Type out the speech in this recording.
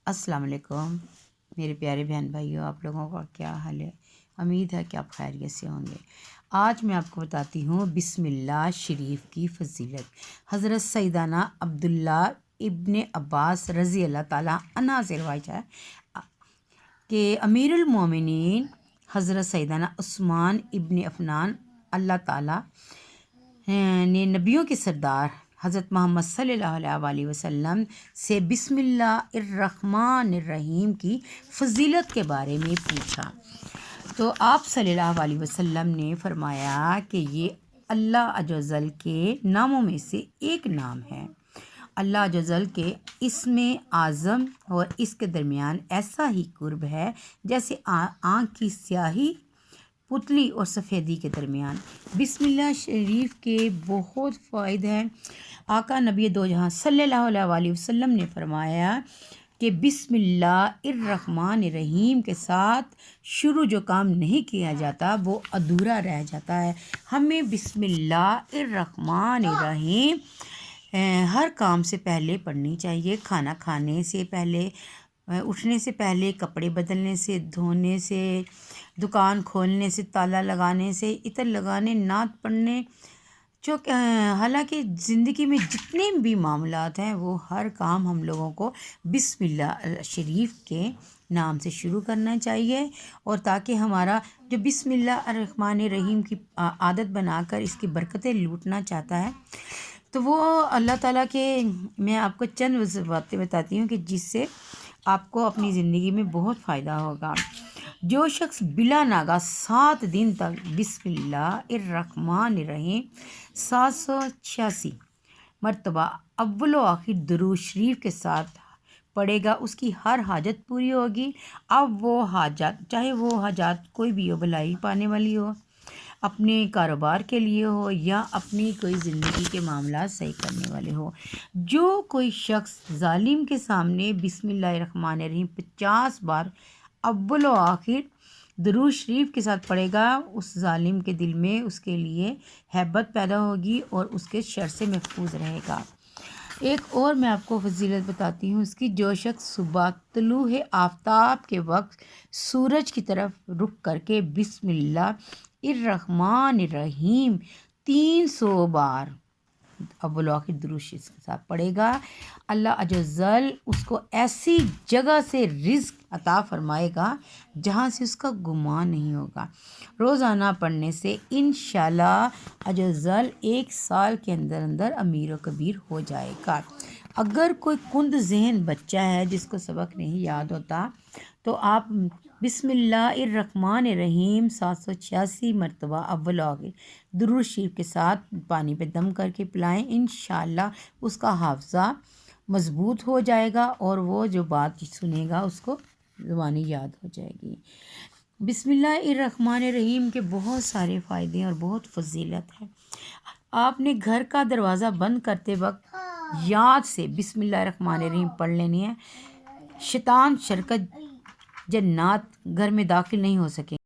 अस्सलाम वालेकुम मेरे प्यारे बहन भाइयों, आप लोगों का क्या हाल है। उम्मीद है कि आप खैरियत से होंगे। आज मैं आपको बताती हूँ बिस्मिल्लाह शरीफ की फजीलत। हज़रत सैयदना अब्दुल्ला इब्ने अब्बास रज़ी अल्लाह ताला अन्हा से रवायत है कि अमीरुल मोमिनीन हज़रत सैयदना उस्मान इब्ने अफ़नान अल्लाह ताला ने नबियों के सरदार हज़रत मोहम्मद सल्लल्लाहु अलैहि वसल्लम से बिस्मिल्लाहिर्रहमानिर्रहीम की फजीलत के बारे में पूछा तो आप सल्लल्लाहु अलैहि वसल्लम ने फरमाया कि ये अल्लाह अज़्ज़वजल के नामों में से एक नाम है। अल्लाह अज़्ज़वजल के इसमें आज़म और इसके दरमियान ऐसा ही कुर्ब है जैसे आँख की स्याही पुतली और सफ़ेदी के दरमियान। बिस्मिल्लाह शरीफ के बहुत फ़ायदे हैं। आका नबी दो जहाँ सल्लल्लाहु अलैहि वसल्लम ने फरमाया कि बिस्मिल्लाहिर्रहमानिर्रहीम के साथ शुरू जो काम नहीं किया जाता वो अधूरा रह जाता है। हमें बिस्मिल्लाहिर्रहमानिर्रहीम हर काम से पहले पढ़नी चाहिए। खाना खाने से पहले, उठने से पहले, कपड़े बदलने से, धोने से, दुकान खोलने से, ताला लगाने से, इतर लगाने, नात पढ़ने, जो हालांकि ज़िंदगी में जितने भी मामलात हैं वो हर काम हम लोगों को बिस्मिल्लाह शरीफ के नाम से शुरू करना चाहिए। और ताकि हमारा जो बिस्मिल्लाहिर्रहमानिर्रहीम की आदत बनाकर इसकी बरकतें लूटना चाहता है तो वो अल्लाह ताला के मैं आपको चंद बातें बताती हूँ कि जिससे आपको अपनी ज़िंदगी में बहुत फ़ायदा होगा। जो शख्स बिला नागा 7 दिन तक बिस्मिल्लाहिर्रहमानिर्रहीम 786 मरतबा अव्वल व आखिर दुरूद शरीफ के साथ पढ़ेगा उसकी हर हाजत पूरी होगी। अब वो हाजत चाहे वो हाजत कोई भी हो, भलाई पाने वाली हो, अपने कारोबार के लिए हो या अपनी कोई ज़िंदगी के मामला सही करने वाले हो। जो कोई शख्स जालिम के सामने बिस्मिल्लाहिर्रहमानिर्रहीम 50 बार अव्वल व आखिर दुरूद शरीफ के साथ पढ़ेगा उस जालिम के दिल में उसके लिए हैबत पैदा होगी और उसके शर से महफूज रहेगा। एक और मैं आपको फजीलत बताती हूँ इसकी। जो शख्स सुबह तुलूए आफ़ताब के वक्त सूरज की तरफ रुख करके बिस्मिल्लाहिर्रहमानिर्रहीम 300 बार अव्वल आखिर दुरूद शरीफ के साथ पढ़ेगा, अल्लाह अज़्ज़वजल उसको ऐसी जगह से रिज़्क अता फरमाएगा जहाँ से उसका गुमान नहीं होगा। रोज़ाना पढ़ने से इंशाअल्लाह अज़्ज़वजल 1 साल के अंदर अंदर अमीर व कबीर हो जाएगा। अगर कोई कुंद ज़हन बच्चा है जिसको सबक नहीं याद होता तो आप बिस्मिल्लाहिर्रहमानिर्रहीम 786 मरतबा अव्वल आखिर दुरूद शरीफ के साथ पानी पे दम करके पिलाएं। इंशाअल्लाह उसका हाफ़ज़ा मज़बूत हो जाएगा और वो जो बात सुनेगा उसको ज़ुबानी याद हो जाएगी। बिस्मिल्लाहिर्रहमानिर्रहीम के बहुत सारे फ़ायदे और बहुत फजीलत है। आपने घर का दरवाज़ा बंद करते वक्त याद से बिस्मिल्लाहिर्रहमानिर्रहीम पढ़ लेनी है। शैतान शरकत जन्नात घर में दाखिल नहीं हो सके।